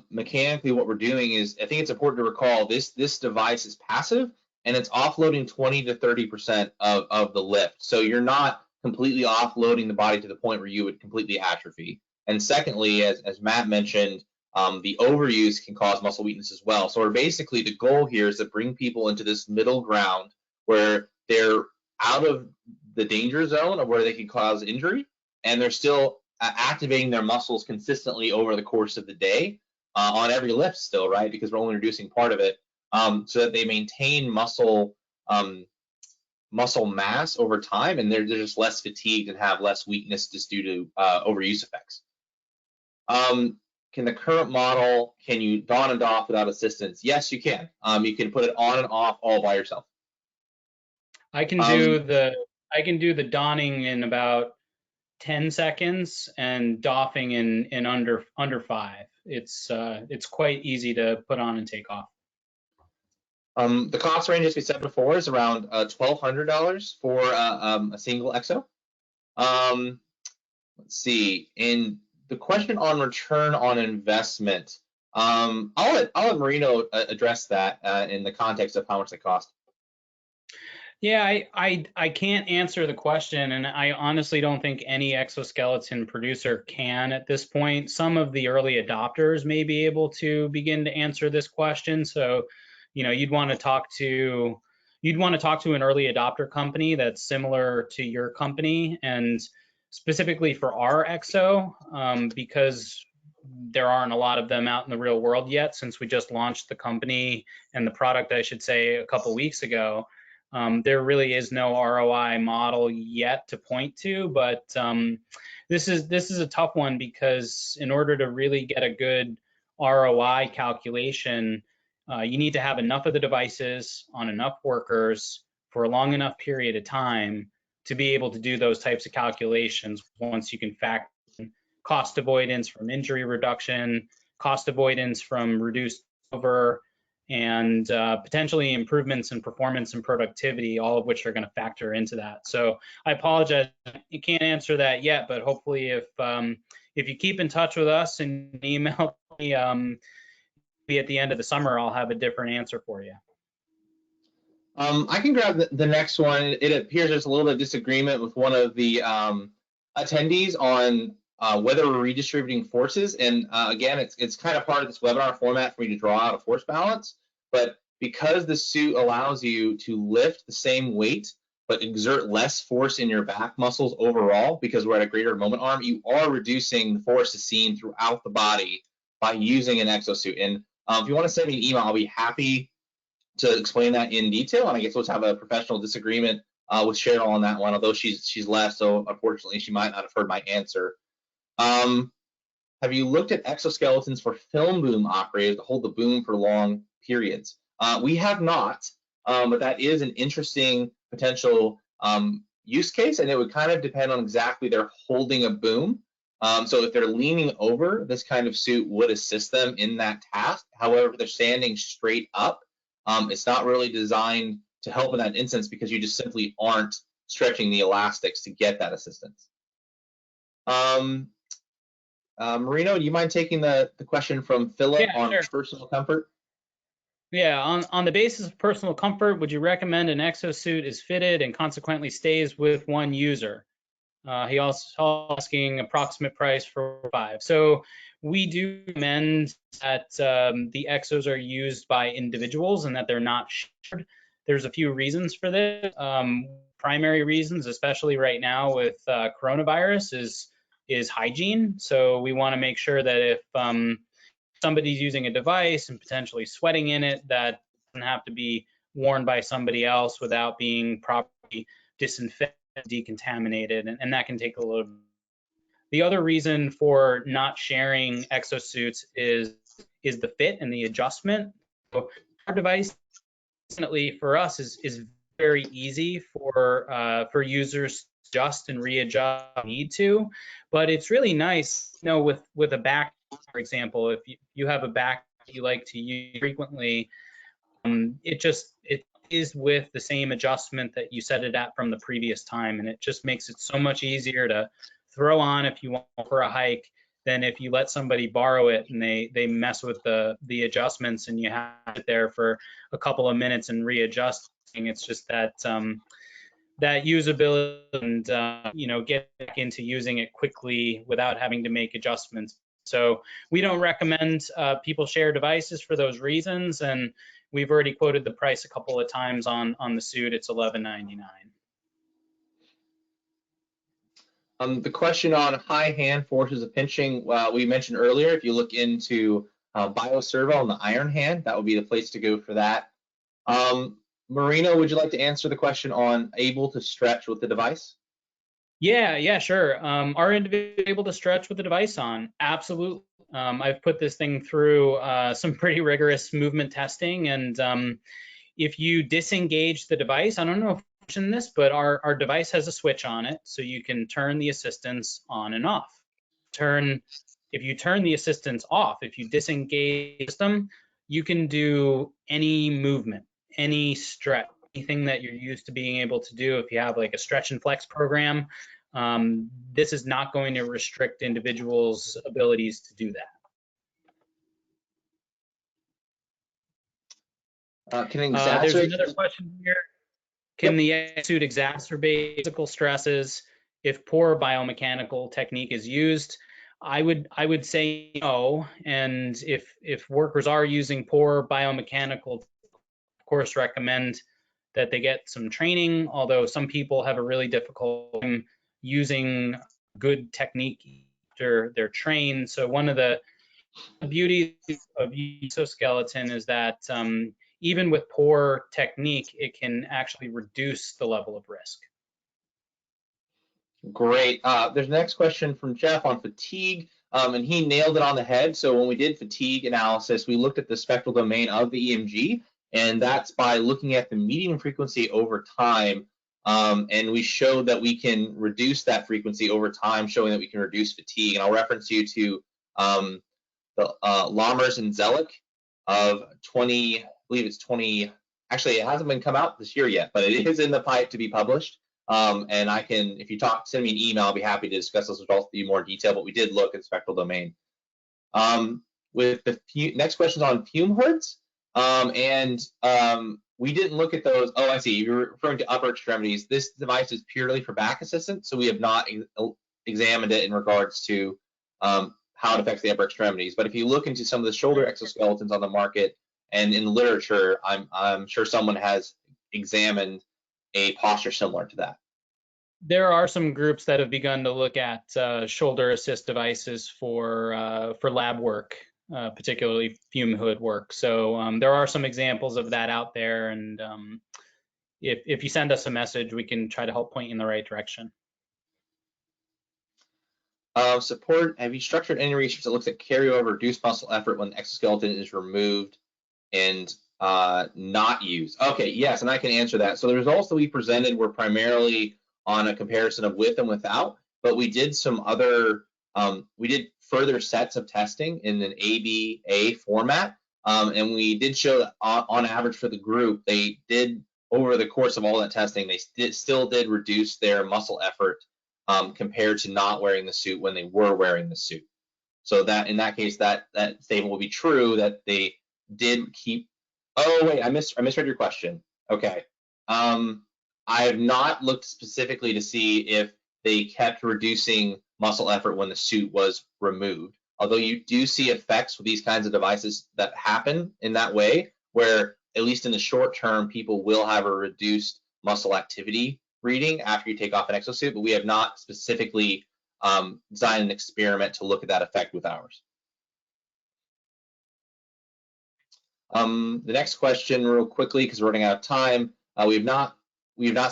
mechanically what we're doing is, I think it's important to recall this device is passive, and it's offloading 20 to 30% of the lift. So you're not completely offloading the body to the point where you would completely atrophy. And secondly, as Matt mentioned, the overuse can cause muscle weakness as well. So basically the goal here is to bring people into this middle ground where they're out of the danger zone of where they can cause injury, and they're still activating their muscles consistently over the course of the day on every lift still, right? Because we're only reducing part of it, so that they maintain muscle mass over time, and they're just less fatigued and have less weakness just due to overuse effects. Can the current model, can you don and doff without assistance? Yes, you can. You can put it on and off all by yourself. I can do the donning in about 10 seconds and doffing in under 5. It's quite easy to put on and take off. The cost range, as we said before, is around $1,200 for a single exo. Let's see. And the question on return on investment, I'll let Marino address that in the context of how much they cost. Yeah, I can't answer the question, and I honestly don't think any exoskeleton producer can at this point. Some of the early adopters may be able to begin to answer this question. So, you'd want to talk to an early adopter company that's similar to your company, and specifically for our exo, because there aren't a lot of them out in the real world yet, since we just launched the company and the product, I should say, a couple weeks ago. There really is no ROI model yet to point to, but this is a tough one, because in order to really get a good ROI calculation, you need to have enough of the devices on enough workers for a long enough period of time to be able to do those types of calculations. Once you can factor in cost avoidance from injury reduction, cost avoidance from reduced over, and potentially improvements in performance and productivity, all of which are going to factor into that. So I apologize, you can't answer that yet, but hopefully if you keep in touch with us and email me, be at the end of the summer, I'll have a different answer for you. I can grab the next one. It appears there's a little bit of disagreement with one of the attendees on whether we're redistributing forces. And again, it's kind of part of this webinar format for me to draw out a force balance. But because the suit allows you to lift the same weight but exert less force in your back muscles overall, because we're at a greater moment arm, you are reducing the forces seen throughout the body by using an exosuit. And if you want to send me an email, I'll be happy to explain that in detail. And I guess let's have a professional disagreement with Cheryl on that one, although she's left, so unfortunately she might not have heard my answer. Have you looked at exoskeletons for film boom operators to hold the boom for long periods? We have not, but that is an interesting potential use case, and it would kind of depend on exactly they're holding a boom. So if they're leaning over, this kind of suit would assist them in that task. However, if they're standing straight up, it's not really designed to help in that instance, because you just simply aren't stretching the elastics to get that assistance. Marino, do you mind taking the question from Philip on personal comfort? Yeah, on the basis of personal comfort, would you recommend an exosuit is fitted and consequently stays with one user? He also asking approximate price for 5. So we do recommend that the exos are used by individuals and that they're not shared. There's a few reasons for this. Primary reasons, especially right now with coronavirus, is hygiene. So we want to make sure that if somebody's using a device and potentially sweating in it, that doesn't have to be worn by somebody else without being properly disinfected, decontaminated, and that can take a little bit. The other reason for not sharing exosuits is the fit and the adjustment. So our device, definitely for us, is very easy for users to adjust and readjust if they need to, but it's really nice, with a back, for example, if you have a back that you like to use frequently, it is with the same adjustment that you set it at from the previous time, and it just makes it so much easier to throw on if you want for a hike than if you let somebody borrow it and they mess with the adjustments and you have it there for a couple of minutes and readjusting. It's just that that usability and get back into using it quickly without having to make adjustments. So we don't recommend people share devices for those reasons, and we've already quoted the price a couple of times on the suit. It's $11.99. The question on high hand forces of pinching, we mentioned earlier, if you look into BioServo and the Iron Hand, that would be the place to go for that. Marino, would you like to answer the question on able to stretch with the device? Yeah, sure. Are individuals able to stretch with the device on? Absolutely. I've put this thing through some pretty rigorous movement testing, and if you disengage the device, I don't know if mention this, but our device has a switch on it, so you can turn the assistance on and off. If you turn the assistance off, if you disengage the system, you can do any movement, any stretch, anything that you're used to being able to do. If you have like a stretch and flex program, this is not going to restrict individuals' abilities to do Can it that. There's exacerbate? another question here. Can the exosuit exacerbate physical stresses if poor biomechanical technique is used? I would say no. And if workers are using poor biomechanical, of course, recommend that they get some training. Although some people have a really difficult time using good technique after they're trained. So one of the beauties of exoskeleton is that even with poor technique, it can actually reduce the level of risk. Great. There's the next question from Jeff on fatigue, and he nailed it on the head. So when we did fatigue analysis, we looked at the spectral domain of the EMG, and that's by looking at the median frequency over time. And we showed that we can reduce that frequency over time, showing that we can reduce fatigue. And I'll reference you to the Lammers and Zellick of 20, I believe it's 20, actually it hasn't been come out this year yet, but it is in the pipe to be published. And I can, if you send me an email, I'll be happy to discuss those results with you in more detail, but we did look at spectral domain. With the next question is on fume hoods. We didn't look at those. Oh, I see. You're referring to upper extremities. This device is purely for back assistance, so we have not examined it in regards to how it affects the upper extremities. But if you look into some of the shoulder exoskeletons on the market and in the literature, I'm sure someone has examined a posture similar to that. There are some groups that have begun to look at shoulder assist devices for lab work, particularly fume hood work. So there are some examples of that out there, and if you send us a message, we can try to help point you in the right direction. Have you structured any research that looks at carryover reduced muscle effort when the exoskeleton is removed and not used? Okay, yes, and I can answer that. So the results that we presented were primarily on a comparison of with and without, but we did some other, we did further sets of testing in an ABA format, and we did show that on average for the group, they did, over the course of all that testing, they still did reduce their muscle effort compared to not wearing the suit when they were wearing the suit. So that in that case, that statement will be true, that they did keep. Oh wait, I misread your question. Okay, I have not looked specifically to see if they kept reducing muscle effort when the suit was removed. Although you do see effects with these kinds of devices that happen in that way, where at least in the short term, people will have a reduced muscle activity reading after you take off an exosuit, but we have not specifically designed an experiment to look at that effect with ours. The next question, real quickly, because we're running out of time, we have not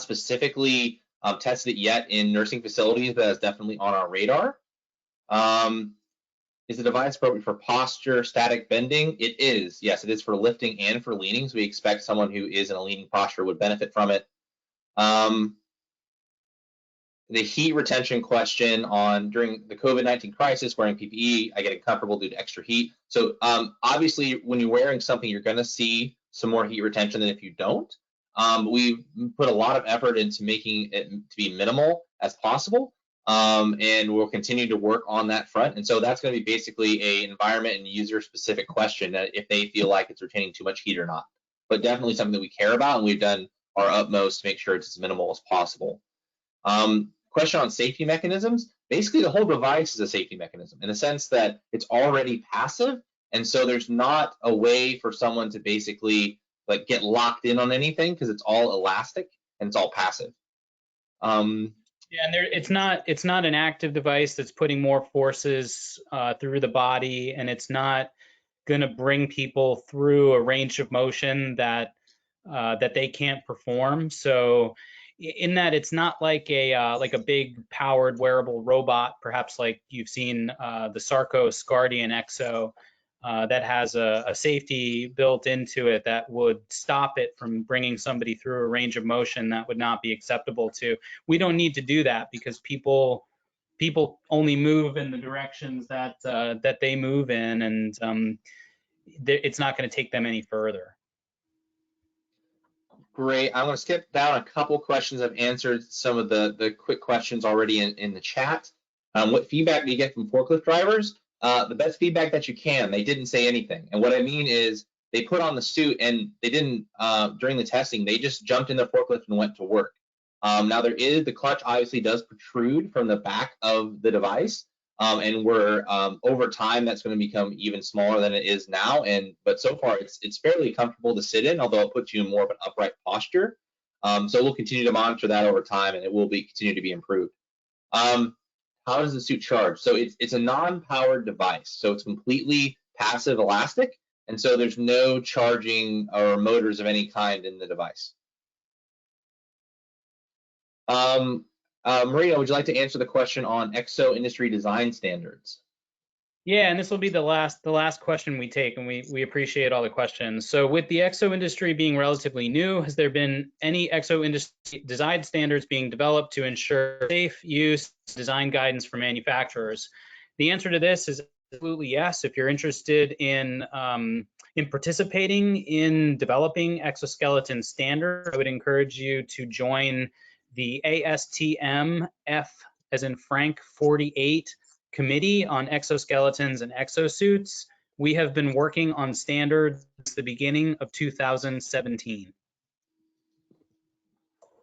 specifically tested it yet in nursing facilities, but that's definitely on our radar. Is the device appropriate for posture, static bending? It is. Yes, it is for lifting and for leaning. So we expect someone who is in a leaning posture would benefit from it. The heat retention question on during the COVID-19 crisis, wearing PPE, I get uncomfortable due to extra heat. So obviously, when you're wearing something, you're going to see some more heat retention than if you don't. We've put a lot of effort into making it to be minimal as possible, and we'll continue to work on that front. And so that's going to be basically a environment and user-specific question, that if they feel like it's retaining too much heat or not. But definitely something that we care about, and we've done our utmost to make sure it's as minimal as possible. Question on safety mechanisms. Basically, the whole device is a safety mechanism in the sense that it's already passive, and so there's not a way for someone to basically like get locked in on anything because it's all elastic and it's all passive. Yeah, and it's not an active device that's putting more forces through the body, and it's not going to bring people through a range of motion that they can't perform. So in that, it's not like a big powered wearable robot, perhaps like you've seen the Sarcos Guardian Exo. that has a safety built into it that would stop it from bringing somebody through a range of motion that would not be acceptable to. We don't need to do that because people only move in the directions that that they move in, and it's not going to take them any further. Great. I'm going to skip down a couple questions. I've answered some of the quick questions already in the chat. What feedback do you get from forklift drivers? The best feedback that you can. They didn't say anything. And what I mean is they put on the suit and they didn't, during the testing, they just jumped in their forklift and went to work. Now the clutch obviously does protrude from the back of the device. And we're over time that's going to become even smaller than it is now. But so far it's fairly comfortable to sit in, although it puts you in more of an upright posture. So we'll continue to monitor that over time, and it will continue to be improved. How does the suit charge? So it's a non-powered device, so it's completely passive elastic, and so there's no charging or motors of any kind in the device. Maria, would you like to answer the question on exo industry design standards? Yeah, and this will be the last question we take, and we appreciate all the questions. So with the exo industry being relatively new, has there been any exo industry design standards being developed to ensure safe use design guidance for manufacturers? The answer to this is absolutely yes. If you're interested in participating in developing exoskeleton standards, I would encourage you to join the ASTM F as in Frank 48 Committee on Exoskeletons and Exosuits. We have been working on standards since the beginning of 2017.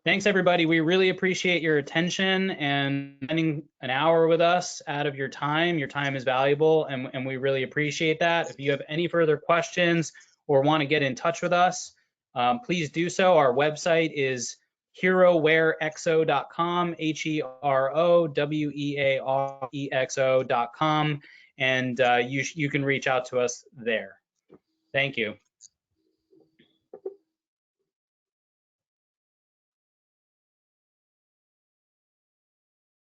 Thanks, everybody. We really appreciate your attention and spending an hour with us out of your time. Your time is valuable, and we really appreciate that. If you have any further questions or want to get in touch with us, please do so. Our website is herowearexo.com, HEROWEAREXO.com, and you can reach out to us there. Thank you.